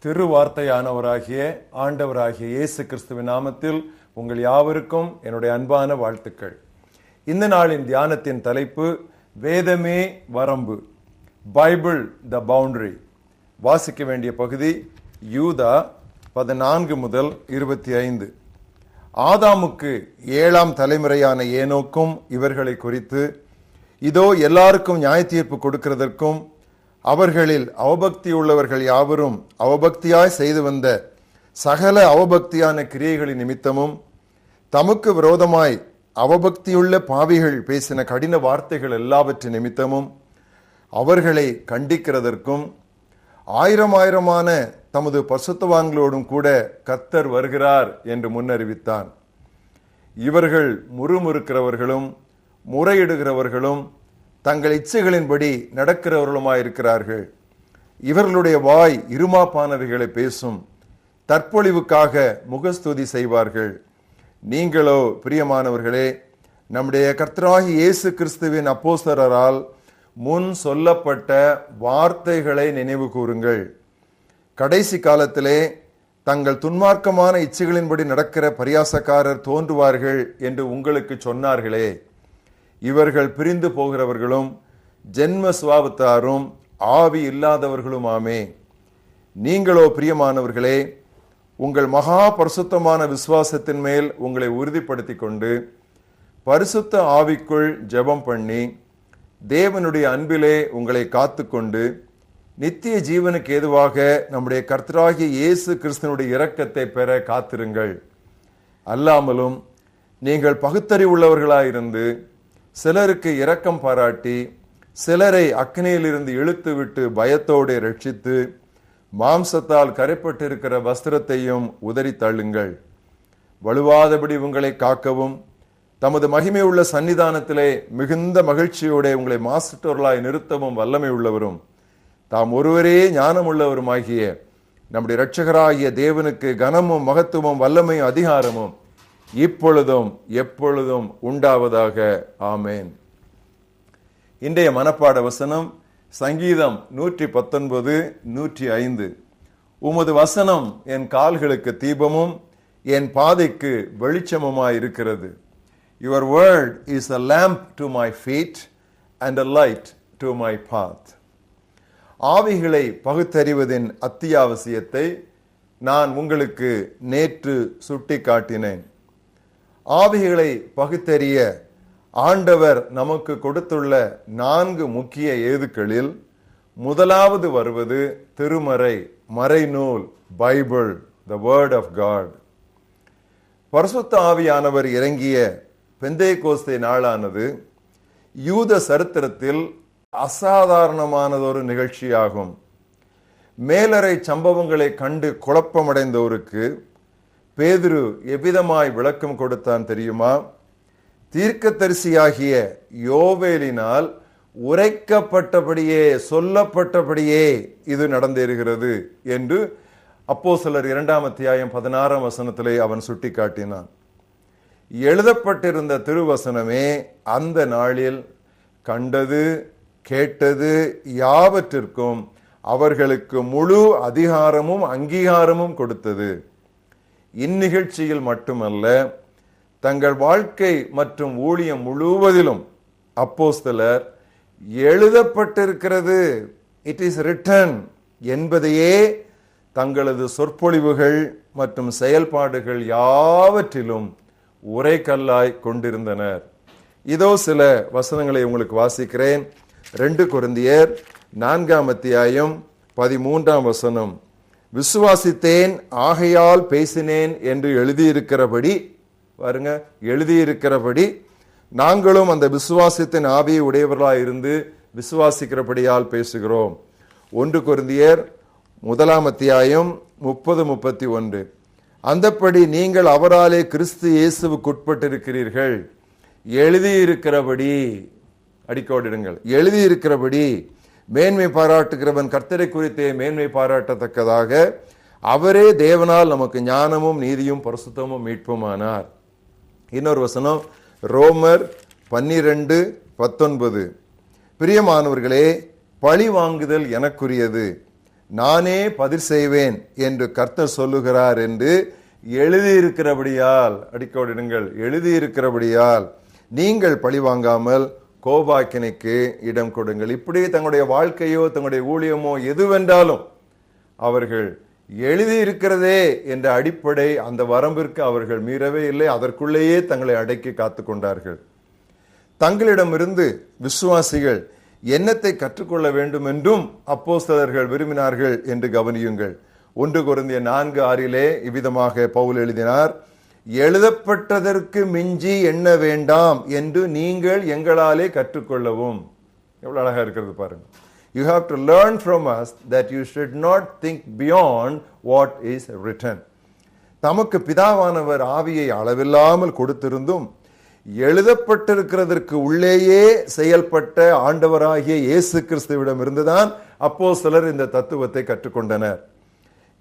திருவார்த்தையானவராகிய ஆண்டவராகிய இயேசு கிறிஸ்துவின் நாமத்தில் உங்கள் யாவருக்கும் என்னுடைய அன்பான வாழ்த்துக்கள். இந்த நாளின் தியானத்தின் தலைப்பு வேதமே வரம்பு, பைபிள் த பவுண்டரி. வாசிக்க வேண்டிய பகுதி யூதா 14 முதல் 25. ஆதாமுக்கு 7ஆம் தலைமுறையான ஏனோக்கும் இவர்களை குறித்து, இதோ எல்லாருக்கும் நியாய தீர்ப்பு கொடுக்கிறதற்கும் அவர்களில் அவபக்தி உள்ளவர்கள் யாவரும் அவபக்தியாய் செய்து வந்த சகல அவபக்தியான கிரியைகளின் நிமித்தமும் தமக்கு விரோதமாய் அவபக்தியுள்ள பாவிகள் பேசின கடின வார்த்தைகள் எல்லாவற்றின் நிமித்தமும் அவர்களை கண்டிக்கிறதற்கும் ஆயிரமான தமது பரிசுத்தவான்களோடும் கூட கர்த்தர் வருகிறார் என்று முன்னறிவித்தான். இவர்கள் முறுமுறுக்கிறவர்களும் முறையிடுகிறவர்களும் தங்கள் இச்சைகளின்படி நடக்கிறவர்களுமாயிருக்கிறார்கள். இவர்களுடைய வாய் இருமாப்பானவைகளை பேசும், தற்பொழிவுக்காக முகஸ்துதி செய்வார்கள். நீங்களோ பிரியமானவர்களே, நம்முடைய கர்த்தராகிய இயேசு கிறிஸ்துவின் அப்போஸ்தலரால் முன் சொல்லப்பட்ட வார்த்தைகளை நினைவு கூறுங்கள். கடைசி காலத்திலே தங்கள் துன்மார்க்கமான இச்சைகளின்படி நடக்கிற பரியாசக்காரர் தோன்றுவார்கள் என்று உங்களுக்கு சொன்னார்களே. இவர்கள் பிரிந்து போகிறவர்களும் ஜென்ம சுவாபத்தாரும் ஆவி இல்லாதவர்களுமாமே. நீங்களோ பிரியமானவர்களே, உங்கள் மகா பரிசுத்தமான விசுவாசத்தின் மேல் உங்களை உறுதிப்படுத்தி கொண்டு பரிசுத்த ஆவிக்குள் ஜெபம் பண்ணி தேவனுடைய அன்பிலே உங்களை காத்து கொண்டு நித்திய ஜீவனுக்கு ஏதுவாக நம்முடைய கர்த்தராகிய இயேசு கிறிஸ்துவினுடைய இரக்கத்தை பெற காத்திருங்கள். அல்லாமலும் நீங்கள் பகுத்தறிவுள்ளவர்களாயிருந்து சிலருக்கு இரக்கம் பாராட்டி சிலரை அக்னியிலிருந்து இழுத்து விட்டு பயத்தோடு ரட்சித்து மாம்சத்தால் கரைப்பட்டிருக்கிற வஸ்திரத்தையும் உதறி தள்ளுங்கள். வலுவாதபடி உங்களை காக்கவும் தமது மகிமை உள்ள சன்னிதானத்திலே மிகுந்த மகிழ்ச்சியோட உங்களை மாசற்றவர்களாய் நிறுத்தவும் வல்லமை உள்ளவரும் தாம் ஒருவரே ஞானம் உள்ளவருமாகிய நம்முடைய இரட்சகராகிய தேவனுக்கு கனமும் மகத்துவமும் வல்லமையும் அதிகாரமும் இப்பொழுதும் எப்பொழுதும் உண்டாவதாக. ஆமேன். இன்றைய மனப்பாட வசனம் சங்கீதம் 119, 105. உமது வசனம் என் கால்களுக்கு தீபமும் என் பாதைக்கு வெளிச்சமுமாய் இருக்கிறது. Your word is a lamp to my feet and a light to my path. ஆவிகளை பகுத்தறிவதின் அத்தியாவசியத்தை நான் உங்களுக்கு நேற்று சுட்டி காட்டினேன். ஆவிகளை பகுத்தறிய ஆண்டவர் நமக்கு கொடுத்துள்ள 4 முக்கிய ஏதுக்களில் முதலாவது வருவது திருமறை, மறைநூல், Bible, the word of God. பரிசுத்த ஆவியானவர் இறங்கிய பெந்தேகோஸ்தே நாளானது யூத சரித்திரத்தில் அசாதாரணமானதொரு நிகழ்ச்சியாகும். மேலறை சம்பவங்களை கண்டு குழப்பமடைந்தோருக்கு பேதுரு எவ்விதமாய் விளக்கம் கொடுத்தான் தெரியுமா? தீர்க்கதரிசியாகிய யோவேலினால் உரைக்கப்பட்டபடியே சொல்லப்பட்டபடியே இது நடந்தேறுகிறது என்று அப்போஸ்தலர் 2ஆம் அத்தியாயம் 16ஆம் வசனத்திலே அவன் சுட்டி காட்டினான். எழுதப்பட்டிருந்த திருவசனமே அந்த நாளில் கண்டது கேட்டது யாவற்றிற்கும் அவர்களுக்கு முழு அதிகாரமும் அங்கீகாரமும் கொடுத்தது. இந்நிகழ்ச்சியில் மட்டுமல்ல, தங்கள் வாழ்க்கை மற்றும் ஊழியம் முழுவதிலும் அப்போஸ்தலர் எழுதப்பட்டிருக்கிறது, இட் இஸ் ரிட்டன் என்பதையே தங்களது சொற்பொழிவுகள் மற்றும் செயல்பாடுகள் யாவற்றிலும் உரைக்கல்லாய் கொண்டிருந்தனர். இதோ சில வசனங்களை உங்களுக்கு வாசிக்கிறேன். 2 கொரிந்தியர் 4ஆம் அத்தியாயம் 13ஆம் வசனம். விசுவாசித்தேன் ஆகையால் பேசினேன் என்று எழுதியிருக்கிறபடி, பாருங்க, எழுதியிருக்கிறபடி நாங்களும் அந்த விசுவாசத்தின் ஆவியை உடையவர்களாய் இருந்து விசுவாசிக்கிறபடியால் பேசுகிறோம். 1 கொரிந்தியர் 1ஆம் அத்தியாயம் 30-31. அந்தப்படி நீங்கள் அவராலே கிறிஸ்து இயேசுவுக்குட்பட்டிருக்கிறீர்கள், எழுதியிருக்கிறபடி, அடிக்கோடிடுங்கள், எழுதியிருக்கிறபடி மேன்மை பாராட்டுகிறவன் கர்த்தரை குறித்தே மேன்மை பாராட்டத்தக்கதாக அவரே தேவனால் நமக்கு ஞானமும் நீதியும் பரிசுத்தமும் மீட்புமானார். இன்னொரு வசனம் ரோமர் 12:19. பிரியமானவர்களே, பழி வாங்குதல் எனக்குரியது, நானே பதில் செய்வேன் என்று கர்த்தர் சொல்லுகிறார் என்று எழுதியிருக்கிறபடியால், அடிக்கோடிடுங்கள், எழுதியிருக்கிறபடியால் நீங்கள் பழிவாங்காமல் கோபாக்கினைக்கு இடம் கொடுங்கள். இப்படி தங்களுடைய வாழ்க்கையோ தங்களுடைய ஊழியமோ எதுவென்றாலும் அவர்கள் எழுதியிருக்கிறதே என்ற அடிப்படை அந்த வரம்பிற்கு அவர்கள் மீறவே இல்லை. அதற்குள்ளேயே தங்களை அடக்கி காத்து கொண்டார்கள். தங்களிடமிருந்து விசுவாசிகள் என்னத்தை கற்றுக்கொள்ள வேண்டும் என்றும் அப்போஸ்தலர்கள் விரும்பினார்கள் என்று கவனியுங்கள். 1 கொரிந்தியர் 4:6 இவ்விதமாக பவுல் எழுதினார், எழுதப்பட்டதற்கு மிஞ்சி எண்ண வேண்டாம் என்று நீங்கள் எங்களாலே கற்றுக்கொள்ளவும். எவ்வளவு அழகா இருக்கிறது பாருங்க. You have to learn from us that you should not think beyond what is written. தமக்கு பிதாவானவர் ஆவியை அளவில்லாமல் கொடுத்திருந்தும் எழுதப்பட்டிருக்கிறதற்கு உள்ளேயே செயல்பட்ட ஆண்டவராகிய இயேசு கிறிஸ்துவிடம் இருந்துதான் அப்போஸ்தலர் இந்த தத்துவத்தை கற்றுக்கொண்டனர்.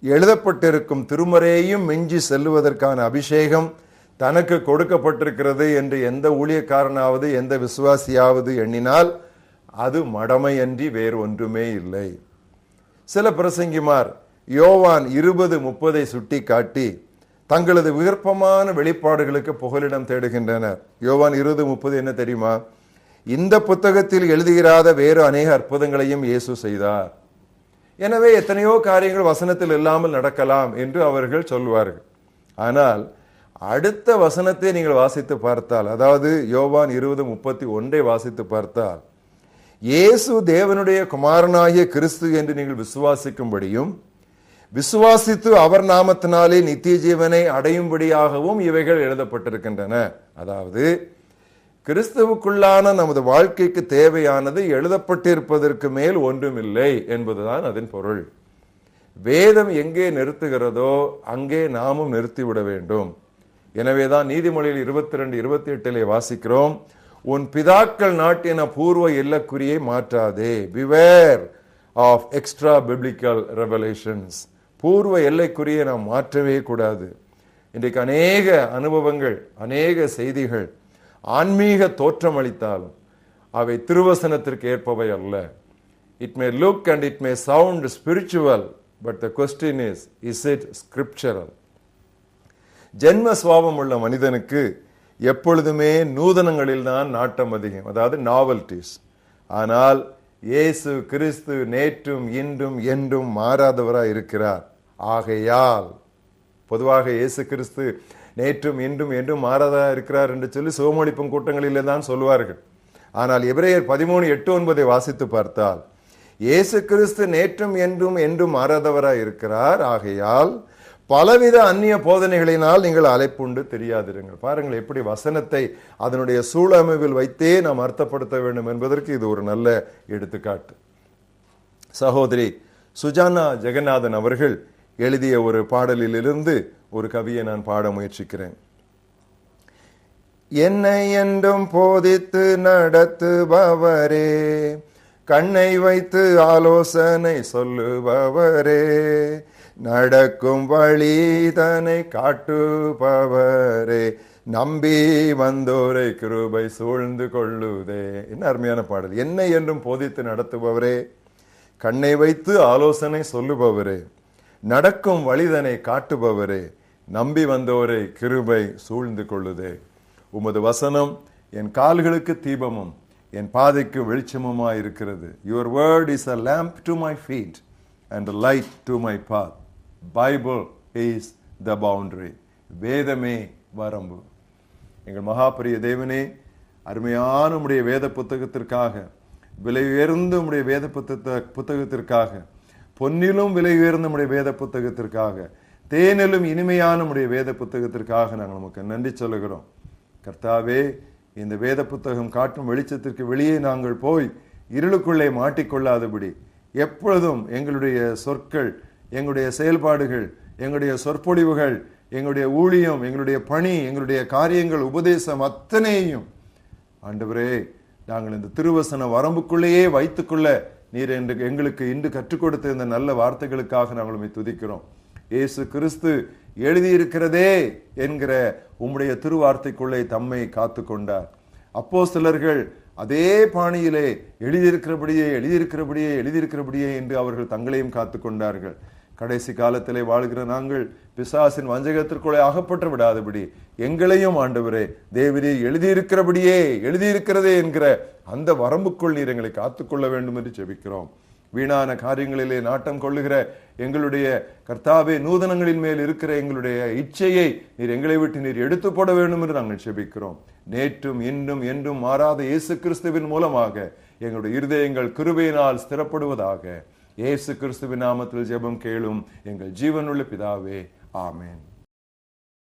எழுதப்பட்டிருக்கும் திருமறையையும் மிஞ்சி செல்லுவதற்கான அபிஷேகம் தனக்கு கொடுக்கப்பட்டிருக்கிறது என்று எந்த ஊழியக்காரனாவது எந்த விசுவாசியாவது எண்ணினால் அது மடமையன்றி வேறு ஒன்றுமே இல்லை. சில பிரசங்கிமார் யோவான் 20:30 சுட்டி காட்டி தங்களது விருப்பமான வெளிப்பாடுகளுக்கு புகலிடம் தேடுகின்றனர். யோவான் 20:30 என்ன தெரியுமா? இந்த புத்தகத்தில் எழுதுகிறாத வேறு அநேக அற்புதங்களையும் இயேசு செய்தார். எனவே எத்தனையோ காரியங்கள் வசனத்தில் இல்லாமல் நடக்கலாம் என்று அவர்கள் சொல்வார்கள். ஆனால் அடுத்த வசனத்தை நீங்கள் வாசித்து பார்த்தால், அதாவது யோவான் 20:31 வாசித்து பார்த்தால், இயேசு தேவனுடைய குமாரனாகிய கிறிஸ்து என்று நீங்கள் விசுவாசிக்கும்படியும் விசுவாசித்து அவர் நாமத்தினாலே நித்திய ஜீவனை அடையும்படியாகவும் இவைகள் எழுதப்பட்டிருக்கின்றன. அதாவது கிறிஸ்துவுக்குள்ளான நமது வாழ்க்கைக்கு தேவையானது எழுதப்பட்டிருப்பதற்கு மேல் ஒன்றுமில்லை என்பதுதான் அதன் பொருள். வேதம் எங்கே நிறுத்துகிறதோ அங்கே நாமும் நிறுத்திவிட வேண்டும். எனவேதான் நீதிமொழியில் 22:28 வாசிக்கிறோம், உன் பிதாக்கள் நாட்டின பூர்வ எல்லக்குறியை மாற்றாதே. Beware of extra biblical revelations. பூர்வ எல்லைக்குறியை நாம் மாற்றவே கூடாது. இன்றைக்கு அநேக அனுபவங்கள், அநேக செய்திகள் ஆன்மீக தோற்றம் அளித்தாலும் அவை திருவசனத்திற்கு ஏற்பவை அல்ல. It may look and it may sound spiritual, but the question is it scriptural? ஜென்ம சுவாபம் உள்ள மனிதனுக்கு எப்பொழுதுமே நூதனங்களில் தான் நாட்டம் அதிகம், அதாவது நாவல்டிஸ். ஆனால் இயேசு கிறிஸ்து நேற்றும் இன்றும் என்றும் மாறாதவராய் இருக்கிறார். ஆகையால் பொதுவாக இயேசு கிறிஸ்து நேற்றும் இன்றும் என்றும் மாறாதா இருக்கிறார் என்று சொல்லி சுகமளிப்பும் கூட்டங்களிலே தான் சொல்வார்கள். ஆனால் எபிரேயர் 13:8-9 வாசித்து பார்த்தால், இயேசு கிறிஸ்து நேற்றும் என்றும் மாறாதவராய் இருக்கிறார். ஆகையால் பலவித அந்நிய போதனைகளினால் நீங்கள் அலைப்புண்டு தெரியாதிருங்கள். பாருங்கள் எப்படி வசனத்தை அதனுடைய சூழமைவில் வைத்தே நாம் அர்த்தப்படுத்த வேண்டும் என்பதற்கு இது ஒரு நல்ல எடுத்துக்காட்டு. சகோதரி சுஜானா ஜெகநாதன் அவர்கள் எழுதிய ஒரு பாடலிலிருந்து ஒரு கவியை நான் பாட முயற்சிக்கிறேன். என்னை என்றும் போதித்து நடத்துபவரே, கண்ணை வைத்து ஆலோசனை சொல்லுபவரே, நடக்கும் வழிதனை காட்டுபவரே, நம்பி வந்தோரை கிருபை சூழ்ந்து கொள்ளுதே. என்ன அருமையான பாடல். என்னை என்றும் போதித்து நடத்துபவரே, கண்ணை வைத்து ஆலோசனை சொல்லுபவரே, நடக்கும் வழிதனை காட்டுபவரே, நம்பி வந்தோரை கிருபை சூழ்ந்து கொள்ளுதே. உமது வசனம் என் கால்களுக்கு தீபமும் என் பாதைக்கு வெளிச்சமுமாய் இருக்கிறது. Your word is a lamp to my feet and a light to my path. Bible is the boundary. வேதமே வரம்பு. எங்கள் மகாபரிய தேவனே, அருமையான உம்முடைய வேத புத்தகத்திற்காக, விலை உயர்ந்த உம்முடைய வேத புத்தகத்திற்காக, பொன்னிலும் விலை உயர்ந்த உம்முடைய வேத புத்தகத்திற்காக, தேனிலும் இனிமையான உம்முடைய வேத புத்தகத்திற்காக நாங்கள் நமக்கு நன்றி சொல்லுகிறோம். கர்த்தாவே, இந்த வேத புத்தகம் காட்டும் வெளிச்சத்திற்கு வெளியே நாங்கள் போய் இருளுக்குள்ளே மாட்டிக்கொள்ளாதபடி எப்பொழுதும் எங்களுடைய சொற்கள், எங்களுடைய செயல்பாடுகள், எங்களுடைய சொற்பொழிவுகள், எங்களுடைய ஊழியம், எங்களுடைய பணி, எங்களுடைய காரியங்கள், உபதேசம் அத்தனையும் ஆண்டவரே நாங்கள் இந்த திருவசன வரம்புக்குள்ளேயே வைத்துக்கொள்ள நீர் எங்களுக்கு இன்று கற்றுக் கொடுத்த இந்த நல்ல வார்த்தைகளுக்காக நாங்கள் உம்மை துதிக்கிறோம். இயேசு கிறிஸ்து எழுதியிருக்கிறதே என்கிற உம்முடைய திருவார்த்தைக்குள்ளே தம்மை காத்து கொண்டார். அப்போஸ்தலர்கள் அதே பாணியிலே எழுதியிருக்கிறபடியே என்று அவர்கள் தங்களையும் காத்து கொண்டார்கள். கடைசி காலத்திலே வாழ்கிற நாங்கள் பிசாசின் வஞ்சகத்திற்குள்ளே அகப்பட்டு விடாதபடி எங்களையும் ஆண்டவரே தேவரீர் எழுதியிருக்கிறதே என்கிற அந்த வரம்புக்குள் நீர் எங்களை காத்துக்கொள்ள வேண்டும் என்று ஜெபிக்கிறோம். வீணான காரியங்களிலே நாட்டம் கொள்ளுகிற எங்களுடைய கர்த்தாவே, நூதனங்களின் மேல் இருக்கிற எங்களுடைய இச்சையை நீர் எங்களை விட்டு நீர் எடுத்து போட வேண்டும் என்று நாங்கள் ஜெபிக்கிறோம். நேற்றும் இன்றும் என்றும் மாறாத இயேசு கிறிஸ்துவின் மூலமாக எங்களுடைய இருதயங்கள் கிருபையினால் ஸ்திரப்படுவதாக. இயேசு கிறிஸ்துவின் நாமத்தில் ஜெபம் கேளும் எங்கள் ஜீவனுள்ள பிதாவே, ஆமென்.